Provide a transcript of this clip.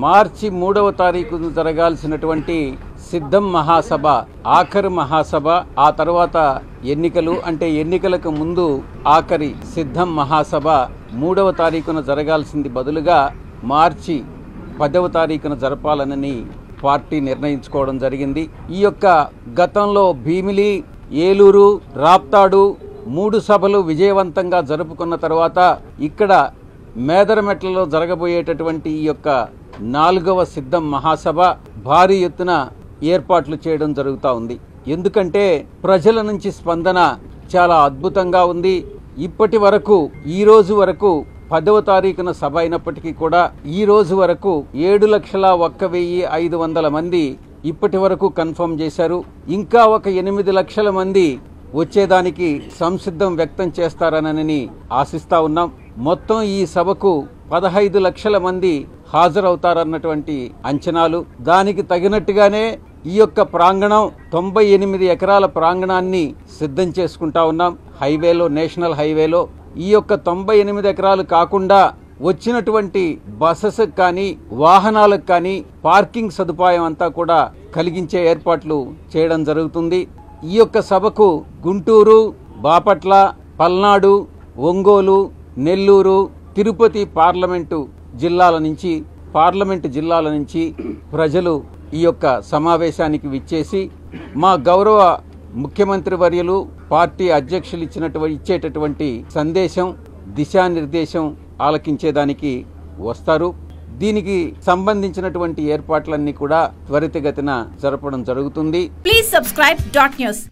మార్చి 3వ తారీఖున జరగాల్సినటువంటి సిద్ధం మహాసభ ఆఖరి మహాసభ, ఆ తర్వాత ఎన్నికలు, అంటే ఎన్నికలకు ముందు ఆఖరి సిద్ధం మహాసభ 3వ తారీఖున జరగాల్సింది బదులుగా మార్చి 10వ తారీఖున జరపాలనని పార్టీ నిర్ణయించుకోవడం జరిగింది. ఈ యొక్క గతంలో భీమిలి, ఏలూరు, రాప్తాడు 3 సభలు విజయవంతంగా జరుపుకున్న తర్వాత ఇక్కడ మేదరమెట్లలో జరగబోయేటటువంటి ఈ యొక్క 4వ సిద్ధం మహాసభ భారీ ఎత్తున ఏర్పాట్లు చేయడం జరుగుతూ ఉంది. ఎందుకంటే ప్రజల నుంచి స్పందన చాలా అద్భుతంగా ఉంది. ఇప్పటి వరకు ఈ రోజు వరకు 10వ తారీఖున సభ అయినప్పటికీ కూడా ఈ రోజు వరకు 7,01,500 మంది ఇప్పటి వరకు కన్ఫర్మ్ చేశారు. ఇంకా ఒక 8 లక్షల మంది వచ్చేదానికి సంసిద్ధం వ్యక్తం చేస్తారనని ఆశిస్తా ఉన్నాం. మొత్తం ఈ సభకు 15 లక్షల మంది హాజరవుతారన్నటువంటి అంచనాలు. దానికి తగినట్టుగానే ఈ యొక్క ప్రాంగణం 98 ఎకరాల ప్రాంగణాన్ని సిద్ధం చేసుకుంటా ఉన్నాం. హైవేలో, నేషనల్ హైవేలో ఈ యొక్క 98 ఎకరాలు కాకుండా వచ్చినటువంటి బసెస్ కానీ వాహనాలకు కానీ పార్కింగ్ సదుపాయం అంతా కూడా కలిగించే ఏర్పాట్లు చేయడం జరుగుతుంది. ఈ యొక్క సభకు గుంటూరు, బాపట్ల, పల్నాడు, ఒంగోలు, నెల్లూరు, తిరుపతి పార్లమెంటు జిల్లాల నుంచి ప్రజలు ఈ యొక్క సమావేశానికి విచ్చేసి మా గౌరవ ముఖ్యమంత్రి వర్యులు, పార్టీ అధ్యక్షులు ఇచ్చేటటువంటి సందేశం, దిశానిర్దేశం ఆలకించేదానికి వస్తారు. దీనికి సంబంధించినటువంటి ఏర్పాట్లన్నీ కూడా త్వరితగతిన జరపడం జరుగుతుంది. Please subscribe .news.